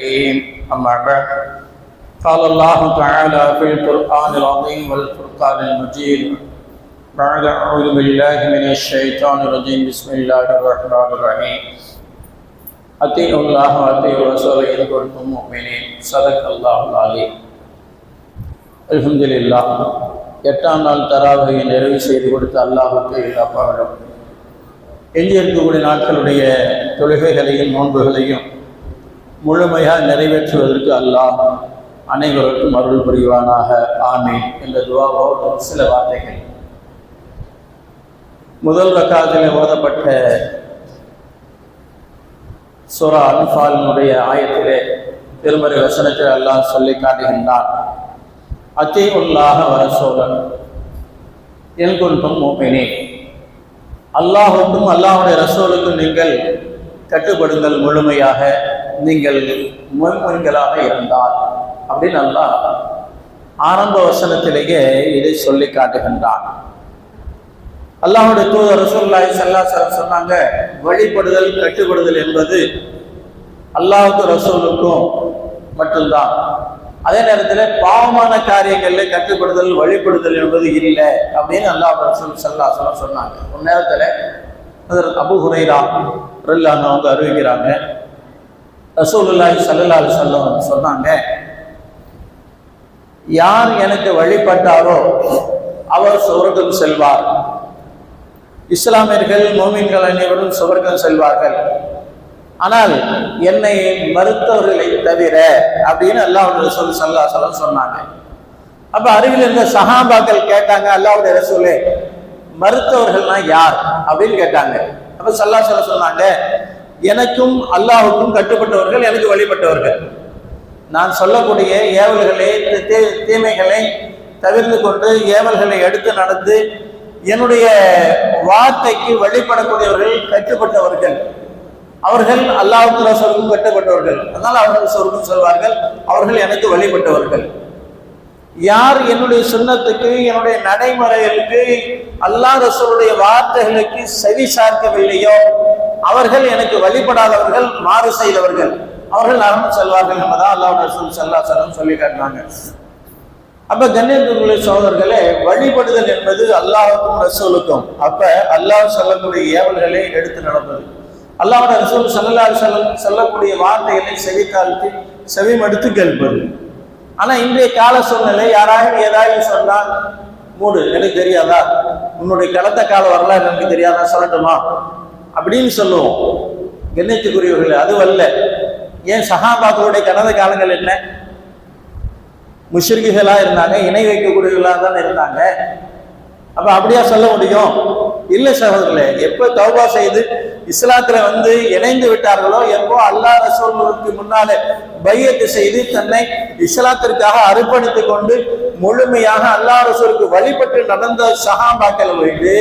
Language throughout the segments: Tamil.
الحكيم أما بعد قال الله تعالى في القرآن العظيم والفرقان المجيد بعد أعوذ بالله من الشيطان الرجيم بسم الله الرحمن الرحيم أطيعوا الله وأطيعوا رسوله إن كنتم مؤمنين صدق الله العليم. அல்ஹம்துலில்லாஹ். 8ஆம் நாள் தராவியை நிறைவு செய்து கொடுத்த அல்லாஹ்வுக்கு எல்லா புகழும். எஞ்சி இருக்கக்கூடிய நாட்களுடைய தொழுகைகளையும் நோன்புகளையும் முழுமையாக நிறைவேற்றுவதற்கு அல்லாஹ் அனைவருக்கும் அருள் புரிவானாக. ஆமீன் என்ற துஆவோடு சில வார்த்தைகள். முதல் ரக்காத்திலே ஓதப்பட்ட சூரா அன்ஃபாலினுடைய ஆயத்திலே திருமறை வசனத்தில் அல்லாஹ் சொல்லி காட்டுகின்றான், அத்தீஉல்லாஹ வ ரசூலஹு இன் குன்தும் முஃமினீன். அல்லாஹ்வுக்கும் அல்லாஹ்வுடைய ரசூலுக்கும் நீங்கள் கட்டுப்படுங்கள், முழுமையாக நீங்கள் முஃமின்களாக இருந்தால் அப்படின்னு அல்லாஹ் ஆரம்ப வசனத்திலேயே இதை சொல்லி காட்டுகின்றான். அல்லாஹ்வுடைய தூதர் ரசூலுல்லாஹி ஸல்லல்லாஹு அலைஹி வஸல்லம் சொன்னாங்க, வழிபடுதல் கட்டுப்படுதல் என்பது அல்லாஹ்வுக்கும் ரசூலுக்கும் மட்டும்தான். அதே நேரத்தில் பாவமான காரியங்களில் கட்டுப்படுதல் வழிபடுதல் என்பது இல்லை அப்படின்னு அல்லாஹ் ரசூல் ஸல்லல்லாஹு அலைஹி வஸல்லம் சொன்னாங்க. ஒரு நேரத்தில் ஹஜ்ரத் அபூ ஹுரைரா ரலியல்லாஹு அன்ஹு அவங்க அறிவிக்கிறாங்க, ரசூலுல்லாஹி ஸல்லல்லாஹு அலைஹி வஸல்லம் சொன்னாங்க, யார் எனக்கு வழிபட்டாரோ அவர் சொர்க்கம் செல்வார், இஸ்லாமியர்கள் மோமின்கள் அனைவரும் சொர்க்கம் செல்வார்கள், ஆனால் என்னை மறுத்தவர்களை தவிர அப்படின்னு அல்லாஹ்வுடைய ரசூல் ஸல்லல்லாஹு அலைஹி வஸல்லம் சொன்னாங்க. அப்ப அருகில் இருந்த சஹாபாக்கள் கேட்டாங்க, அல்லாஹ்வுடைய ரசூலே மறுத்தவர்கள்னா யார் அப்படின்னு கேட்டாங்க. அப்ப ஸல்லல்லாஹு அலைஹி வஸல்லம் சொன்னாங்க, எனக்கும் அல்லாஹ்வுக்கும் கட்டுப்பட்டவர்கள், எனக்கு வழிபட்டவர்கள். நான் சொல்லக்கூடிய ஏவல்களை தீமைகளை தவிர்த்து கொண்டு ஏவல்களை எடுத்து நடந்து என்னுடைய வார்த்தைக்கு வழிபடக்கூடியவர்கள் கட்டுப்பட்டவர்கள், அவர்கள் அல்லாஹ்வுக்கு ரசூலுக்கும் கட்டுப்பட்டவர்கள், அதனால் அவர்கள் சொர்க்கம் செல்வார்கள், அவர்கள் எனக்கு வழிபட்டவர்கள். யார் என்னுடைய சுன்னத்துக்கு என்னுடைய நடைமுறைகளுக்கு அல்லாஹ் ரசூலுடைய வார்த்தைகளுக்கு செவி சார்க்கவில்லையோ அவர்கள் எனக்கு வழிபடாதவர்கள், மாறு செய்தவர்கள், அவர்கள் நரகம் செல்வார்கள் என்பதா அல்லாஹ்வுடைய ரசூல் ஸல்லல்லாஹு அலைஹி வஸல்லம் சொல்லி காட்டினாங்க. அப்ப கண்ணியத்துக்குரிய சகோதரர்களே, வழிபடுதல் என்பது அல்லாஹ்வுக்கும் ரசூலுக்கும். அப்ப அல்லாஹ் சொல்லக்கூடிய ஏவல்களை எடுத்து நடப்பது, அல்லாஹ்வுடைய ரசூல் ஸல்லல்லாஹு அலைஹி வஸல்லம் சொல்லக்கூடிய வார்த்தைகளை செவிமடுத்து கேட்பது. ஆனா இன்றைய கால சூழ்நிலை, யாராவது ஏதாவது சொன்னால் மூடு, எனக்கு தெரியாதா, உன்னுடைய கடந்த கால வரலாறு எனக்கு தெரியாதா, சொல்லட்டுமா அப்படின்னு சொல்லுவோம். கண்ணியத்துக்குரியவர்களே, அதுவல்ல. ஏன் சஹாபாக்களுடைய கடந்த காலங்கள் என்ன? முஷ்ரிக்குகளா இருந்தாங்க, இணை வைக்கக்கூடியவர்களாக தான் இருந்தாங்க. அப்ப அப்படியா சொல்ல முடியும்? இல்லை சகோதரர்களே, எப்போ தௌபா செய்து இஸ்லாத்துல இணைந்து விட்டார்களோ, எப்போ அல்லாஹ் ரசூலுக்கு முன்னாலே பையத்து செய்து தன்னை இஸ்லாத்திற்காக அர்ப்பணித்துக் கொண்டு முழுமையாக அல்லாஹ் ரசூலுக்கு வழிபட்டு நடந்த சஹாபாக்கள் வைத்து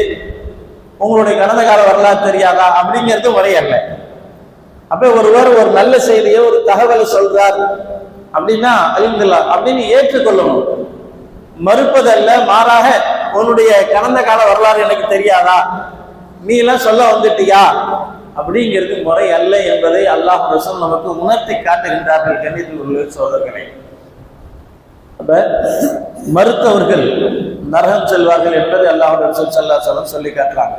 உங்களுடைய கடந்த கால வரலாறு தெரியாதா அப்படிங்கிறது முறையல்ல. அப்ப ஒருவர் ஒரு நல்ல செய்தியை, ஒரு தகவலை சொல்றார் அப்படின்னா அல்ஹம்துலில்லாஹ் அப்படின்னு ஏற்றுக்கொள்ளணும், மறுப்பதல்ல. மாறாக உன்னுடைய கடந்த கால வரலாறு எனக்கு தெரியாதா, நீ எல்லாம் சொல்ல வந்துட்டியா அப்படிங்கிறது முறை அல்ல என்பதை அல்லாஹ் ரசூல் நமக்கு உணர்த்தி காட்டுகின்றார்கள். கண்ணியத்தில் உள்ள சகோதரர்களே, அப்ப மறுத்தவர்கள் நரகம் செல்வார்கள் என்பதை அல்லாஹ் ரசூல் ஸல்லல்லாஹு அலைஹி வஸல்லம் சொல்லி காட்டுறாங்க.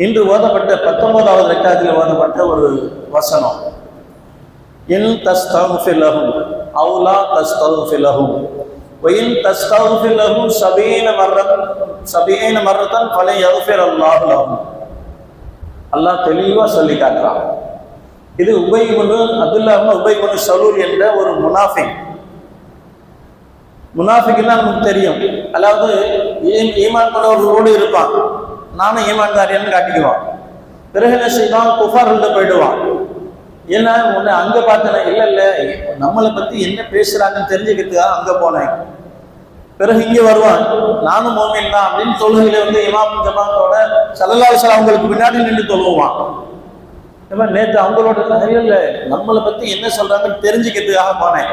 இன்று ஓதப்பட்ட 19வது ரக்காத்தில் ஓதப்பட்ட ஒரு வசனம், இன் தஸ்தக்ஃபிர் லஹும் அவ் லா தஸ்தக்ஃபிர் லஹும் வ இன் தஸ்தக்ஃபிர் லஹும் 70 மர்ரத்தன் ஃபலன் யக்ஃபிர் அல்லாஹு லஹும். அல்லாஹ் தெளிவா சொல்லி காட்டுறான். இது உபய் இப்னு அப்துல்லாஹ் இப்னு உபய் இப்னு ஸலூல் என்ற ஒரு முனாஃபிக்னா நமக்கு தெரியும். அதாவது ஈமான் கொண்டவர்களோடு இருப்பான், நானும் ஈமான்தாரியன்னு காட்டிக்குவான். பிறகு என்ன செய்வான்? குஃபார்கள்ட்ட போயிடுவான். ஏன்னா உன்னை அங்க பார்த்தேன், இல்ல நம்மளை பத்தி என்ன பேசுறாங்கன்னு தெரிஞ்சுக்கிறதுக்காக அங்க போனேன். பிறகு இங்க வருவான், நானும் மோமின் தான் அப்படின்னு தொழுகையில இமாம் ஜமாத்தோட ஸல்லல்லாஹு அலைஹி வஸல்லம் அவங்களுக்கு பின்னாடி நின்று தொழுவான். நேற்று அவங்களோட இல்ல நம்மளை பத்தி என்ன சொல்றாங்கன்னு தெரிஞ்சுக்கிறதுக்காக போனேன்.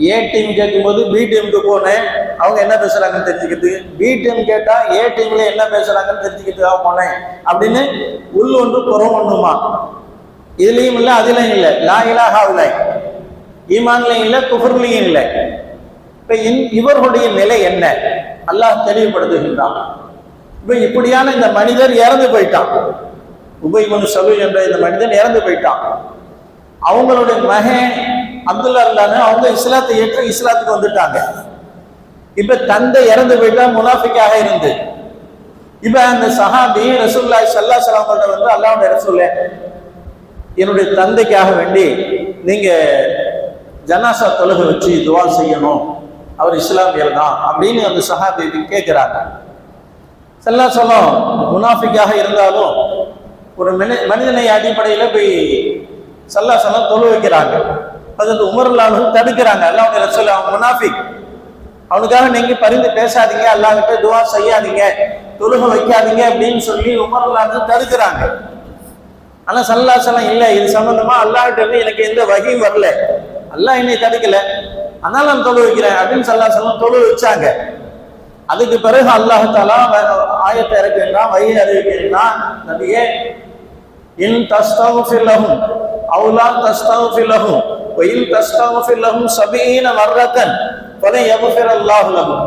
ஏ டீம் கேட்கும்போது பி டீமுக்கு போனேன், அவங்க என்ன பேசுறாங்கன்னு தெரிஞ்சுக்கிறதுக்கு. பி டீம் கேட்டா ஏ டீம்ல என்ன பேசுறாங்கன்னு தெரிஞ்சுக்கிறதுக்காக போனேன் அப்படின்னு உள் ஒன்று புறம் ஒண்ணுமா. இதுலயும் இல்லை அதுலயும் இல்லை. லா இலாஹா இல்லல்லாஹ் ஈமான்லையும் இல்லை, குஃப்ர்லையும் இல்லை. இப்ப இவர்களுடைய நிலை என்ன அல்லாஹ் தெளிவுபடுத்துகின்றான். இப்ப இப்படியான இந்த மனிதர் இறந்து போயிட்டான். உபை இப்னு சலூல் என்ற இந்த மனிதன் இறந்து போயிட்டான். அவங்களுடைய மகன் அப்துல்லா இருந்தாங்க, அவங்க இஸ்லாத்தை ஏற்று இஸ்லாத்துக்கு வந்துட்டாங்க. இப்ப தந்தை இறந்து போயிட்டா, முனாஃபிக்காக இருந்து. இப்ப அந்த சஹாபி ரசூலுல்லாஹி ஸல்லல்லாஹு அலைஹி வஸல்லம் வந்து அல்லாஹ்வுடைய ரசூலே, என்னுடைய தந்தைக்காக வேண்டி நீங்க ஜனாசா தொழுகை வச்சு துவா செய்யணும், அவர் இஸ்லாமியர் தான் அப்படின்னு அந்த சஹாபி கேட்கிறாங்க. ஸல்லல்லாஹு அலைஹி வஸல்லம் முனாஃபிக்காக இருந்தாலும் ஒரு மனிதனை அடிப்படையில போய் ஸல்லல்லாஹு அலைஹி வஸல்லம் தொழு வைக்கிறாங்க. அது உமர் அல்லாஹ் தடுக்கிறாங்க. அல்லாஹ்வுடைய ரசூல் அவன் முனாஃபிக், அவனுக்காக நீங்க பரிந்து பேசாதீங்க, அல்லாஹ்கிட்ட துவா செய்யாதீங்க, தொழுகை வைக்காதீங்க அப்படின்னு சொல்லி உமர் அல்லாஹ் தடுக்கிறாங்க. ஆனா ஸல்லல்லாஹு அலைஹி வஸல்லம் இல்லை, இது சம்பந்தமா அல்லாஹ்கிட்ட இருந்து எனக்கு எந்த வகையும் வரல, அல்லாஹ் என்னை தடுக்கல, அதனால நான் தொழு வைக்கிறேன் அப்படின்னு ஸல்லல்லாஹு அலைஹி வஸல்லம் தொழு வச்சாங்க. அதுக்கு பிறகு அல்லாஹ் தஆலா ஆயத்தை இறக்குகிறான், வஹி அறிவிக்கிறான், நபியே இன் தஸ்தக்ஃபிர் லஹும் அவ் லா தஸ்தக்ஃபிர் லஹும் வ இன் தஸ்தக்ஃபிர் லஹும் 70 மர்ரத்தன் ஃபல யக்ஃபிர் அல்லாஹு லஹும்.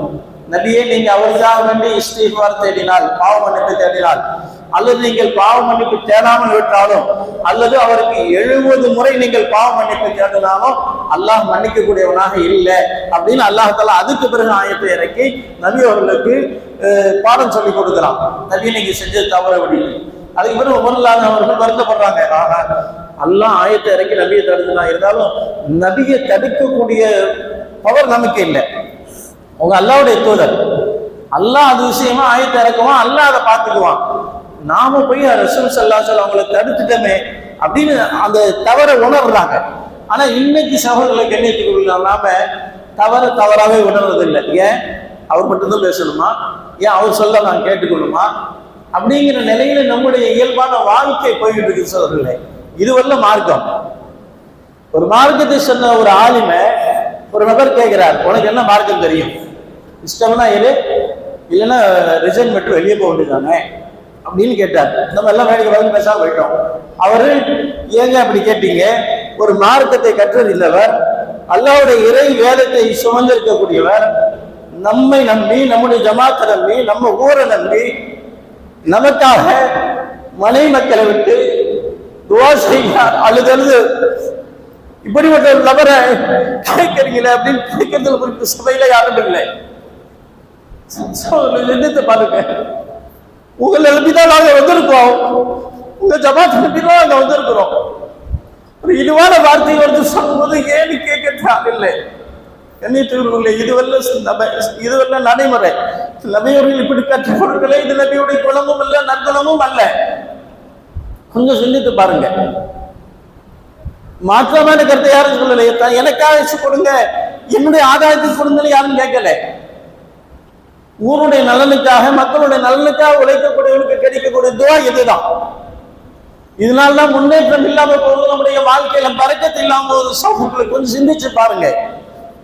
நபியே நீங்க அவருக்காக வேண்டி இஸ்திக்ஃபார் தேடினால், பாவ மன்னிப்பு தேடினால், அல்லது நீங்கள் பாவ மன்னிப்பு தேடாமல் விட்டாலும், அல்லது அவருக்கு 70 முறை நீங்கள் பாவ மன்னிப்பு தேடினாலும் அல்லாஹ் மன்னிக்க கூடியவனாக இல்லை அப்படின்னு அல்லாஹ் தஆலா அதுக்கு பிறகு ஆயத்தை இறக்கி நபி அவர்களுக்கு பாடம் சொல்லி கொடுக்கிறான். நபி நீங்க செஞ்சது தவறு அப்படின்னு. அதுக்கு பிறகு உமர்லான் அவர்கள் வருத்தப்படுறாங்க, அல்லாஹ் ஆயத்தை இறக்கி நபியை தடுத்துலாம், இருந்தாலும் நபியை தடுக்கக்கூடிய பவர் நமக்கு இல்லை. உங்க அல்லாஹ்வுடைய தூதர், அல்லாஹ் அது விஷயமா ஆயத்தை இறக்குவான், அல்லாஹ் அதை பார்த்துக்குவான். நாம போய் ரசூல் ஸல்லல்லாஹு அலைஹி வஸல்லம் அவங்களை தடுத்துட்டோமே அப்படின்னு அந்த தவறை உணர்றாங்க. ஆனா இன்னைக்கு சகோதரர்களை கண்ணியத்துக்கு நாம தவறாவே உணர்வதில்லை. ஏன் அவர் மட்டும்தான் பேசணுமா, ஏன் அவர் சொல்ல நான் கேட்டுக்கணுமா அப்படிங்கிற நிலையில நம்முடைய இயல்பான வாழ்க்கை போய்கிட்டு இருக்கு சகோதரர்களே. இதுவல்ல மார்க்கம். ஒரு மார்க்கத்தை சொன்ன ஒரு ஆலிமை ஒரு நபர் கேட்கிறார், உனக்கு என்ன மார்க்கம் தெரியும், இஷ்டம்னா எது, இல்லைன்னா ரிசைன் மட்டும் வெளியே போக வேண்டியதானே அப்படின்னு கேட்டார். நம்ம எல்லாம் வேலைக்கு வந்து பேசாம போயிட்டோம். அவரு ஏங்க அப்படி கேட்டீங்க, ஒரு மார்க்கத்தை கற்றறிந்தவர், அல்லாஹ்வுடைய இறை வேதத்தை சுமந்திருக்கக்கூடியவர், நம்மை நம்பி, நம்முடைய ஜமாத்தை நம்பி, நம்ம ஊரை நம்பி, நமக்காக மனைவி மக்களை விட்டு துவா செய்கிறார், அழுது இப்படிப்பட்ட ஒரு நபரை கேட்கிறீங்களே அப்படின்னு கேட்கறதுல குறிப்பிட்ட சபையில யாரும் இல்லை. நினைத்து பாருங்க, உங்களை எழுப்பிதான் நாங்க வந்திருக்கோம், உங்க ஜமாத் எழுப்பிதான் நாங்க வந்திருக்கிறோம். ஒரு இழிவான வார்த்தை வந்து சொல்லும்போது ஏன்னு கேட்க இல்லை. கண்ணியத்திற்குரிய இதுவல்ல நடைமுறை. நபியவர்கள் இப்படி கற்றுக் கொடுக்கல, இது நபியுடைய குணமும் இல்லை, நற்குணமும் அல்ல. கொஞ்சம் சிந்தித்து பாருங்க. மாற்றமான கருத்தை யாரும் சொல்லலை. எனக்காக கொடுங்க, என்னுடைய ஆதாயத்துக்கு கொடுங்கன்னு யாரும் கேட்கல. ஊருடைய நலனுக்காக, மக்களுடைய நலனுக்காக உழைக்கக்கூடியவர்களுக்கு கிடைக்கக்கூடிய துவா இதுதான். இதனால்தான் முன்னேற்றம் இல்லாம போகுது, நம்முடைய வாழ்க்கையில பறக்கத்து இல்லாம போகுது. சகோதரர்களை கொஞ்சம் சிந்திச்சு பாருங்க,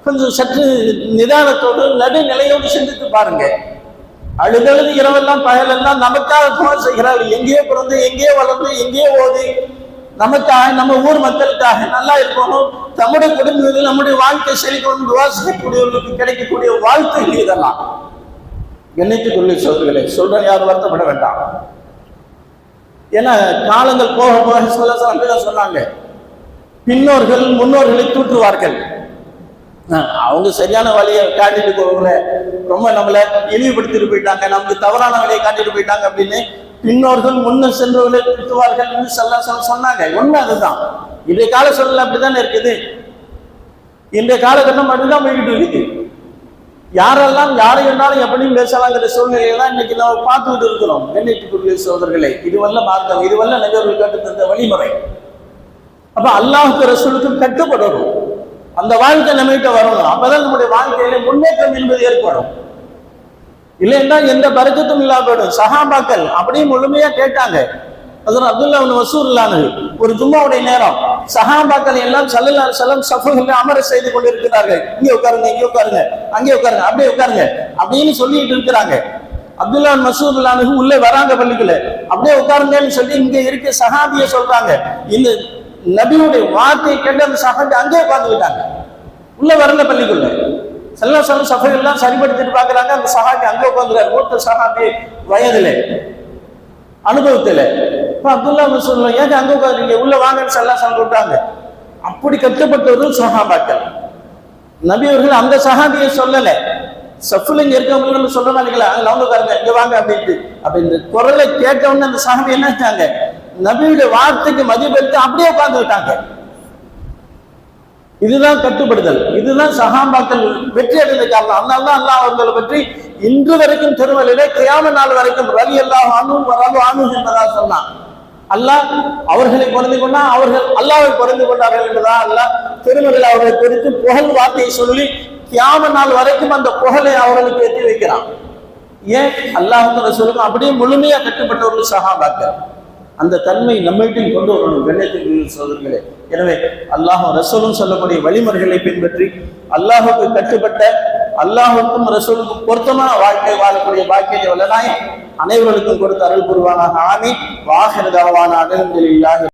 கொஞ்சம் சற்று நிதானத்தோடு நடுநிலையோடு சிந்தித்து பாருங்க. அழுதழுது இரவெல்லாம் பகலெல்லாம் நமக்காக துவா செய்கிறார்கள். எங்கேயோ பிறந்து, எங்கேயோ வளர்ந்து, எங்கேயோ ஓதி, நமக்காக, நம்ம ஊர் மக்களுக்காக நல்லா இருக்கணும், நம்முடைய குடும்பத்தில் நம்முடைய வாழ்க்கை செழிக்கணும் துவா செய்யக்கூடியவர்களுக்கு கிடைக்கக்கூடிய வாழ்த்துகள் இதெல்லாம். கண்ணியத்துக்குரிய சகோதரர்களே, சொல்றேன், யாரும் வருத்தப்பட வேண்டாம். ஏன்னா காலங்கள் போக போக அப்படிதான் சொன்னாங்க, பின்னோர்கள் முன்னோர்களை தூற்றுவார்கள். அவங்க சரியான வழியை காட்டிட்டு போகல, ரொம்ப நம்மளை இழிவுபடுத்திட்டு போயிட்டாங்க, நமக்கு தவறான வழியை காட்டிட்டு போயிட்டாங்க அப்படின்னு பின்னோர்கள் முன்ன சென்றவர்களை தூற்றுவார்கள் சொன்னாங்க. உண்மை அதுதான். இன்றைய கால சூழல் அப்படித்தானே இருக்குது. இன்றைய காலகட்டம் அப்படிதான் போய்கிட்டு இருக்குது. யாரெல்லாம் யாரை இருந்தாலும் எப்படியும் பேசலாங்கிற சூழ்நிலையை தான் இன்னைக்கு நம்ம பார்த்துக்கிட்டு இருக்கிறோம். கண்ணியத்துக்குரிய சகோதரர்களே, இதுவல்ல மார்க்கம், இதுவல்ல நபியவர்கள் கற்றுத் தந்த வழிமுறை. அப்ப அல்லாஹ்வுக்கு ரசூலுக்கு கட்டுப்படணும், அந்த வாழ்க்கை நம்மகிட்ட வரணும். அப்பதான் நம்முடைய வாழ்க்கையில முன்னேற்றம் என்பது ஏற்படும். இல்லைன்னா எந்த பரக்கத்தும் இல்லாம போயிடும். சஹாபாக்கள் அப்படியே முழுமையா கேட்டாங்க. அதுவும் அப்துல்லா இப்னு மஸ்ஊத் ஒரு ஜும்மாவுடைய நேரம் சஹாபாக்கள் எல்லாம் ஸல்லல்லாஹு அலைஹி வஸல்லம் ஸஃபுகளில் அமர செய்து கொண்டிருக்கிறார்கள். இங்கே உட்காருங்க, இங்கே உட்காருங்க, அங்கே உட்காருங்க, அப்படியே உட்காருங்க அப்படின்னு சொல்லிட்டு இருக்கிறாங்க. அப்துல்லா இப்னு மஸ்ஊத் உள்ளே வராங்க பள்ளிக்குள்ள, அப்படியே உட்காருங்கன்னு சொல்லி இங்க இருக்க சஹாபியை சொல்றாங்க. இந்த நபியுடைய வார்த்தையை கேட்டு அந்த சஹாபி அங்கே உட்கார்ந்துக்கிட்டாங்க, உள்ள வரல பள்ளிக்குள்ள. ஸல்லல்லாஹு அலைஹி வஸல்லம் சஃபையெல்லாம் சரிப்படுத்திட்டு பாக்குறாங்க, அந்த சஹாபி அங்கே உட்கார்ந்துறாரு. மூத்த சஹாபி, வயதுல, அனுபவத்துல. இப்ப அப்துல்லா சொல்லுவாங்க, ஏன் அங்க உட்கார்ந்தீங்க, உள்ள வாங்கன்னு ஸல்லல்லாஹு அலைஹி வஸல்லம் கூப்பிட்டாங்க. அப்படி கட்டப்பட்டவர்கள் சஹாபாக்கள். நபி அவர்கள் அந்த சஹாபியை சொல்லல, சஃப்ல இங்க இருக்கவங்க நம்ம சொல்ல மாட்டீங்களா, அங்க அவங்க உட்காருங்க, இங்க வாங்க அப்படின்ட்டு. அப்ப இந்த குரலை கேட்டவுடனே அந்த சஹாபி என்ன செஞ்சாங்க, நபியுடைய வார்த்தைக்கு மதிப்பெடுத்து அப்படியே உட்கார்ந்துட்டாங்க. இதுதான் கட்டுப்படுதல், இதுதான் சஹாபாக்கள் வெற்றி அடைந்த காரணம். அதனால்தான் அல்லாஹ் அவர்களை பற்றி இன்று வரைக்கும் திருமலையிலே கியாம நாள் வரைக்கும் ரலியல்லாஹு அன்ஹு வ ரது அன்ஹு என்பதாக சொன்னான். அல்லாஹ் அவர்களை பொருந்தி கொண்டா, அவர்கள் அல்லாஹ்வை பொருந்தி கொண்டார்கள் என்பதா அல்லாஹ் திருமலையில் அவர்களை குறித்து புகழ் வார்த்தையை சொல்லி கியாம நாள் வரைக்கும் அந்த புகழை அவர்களுக்கு எத்தி வைக்கிறான். ஏன்? அல்லாஹ் ரசூலுக்கு அப்படியே முழுமையா கட்டுப்பட்டவர்கள் சஹாபாக்கள். அந்த தன்மை நம்மிடம் கொண்டு வரணும் கண்ணியத்தின் சோதர்களே. எனவே அல்லாஹும் ரசூலும் சொல்லக்கூடிய வழிமுறைகளை பின்பற்றி அல்லாஹுக்கு கட்டுப்பட்ட, அல்லாஹுக்கும் ரசூலுக்கும் பொருத்தமான வாழ்க்கை வாழக்கூடிய பாக்கியத்தை வல்லநாயகம் அனைவர்களுக்கும் கொடுத்து அருள் புரிவானாக. ஆமீன். வாஹிர் தஅவானா அல்ஹம்துலில்லாஹி.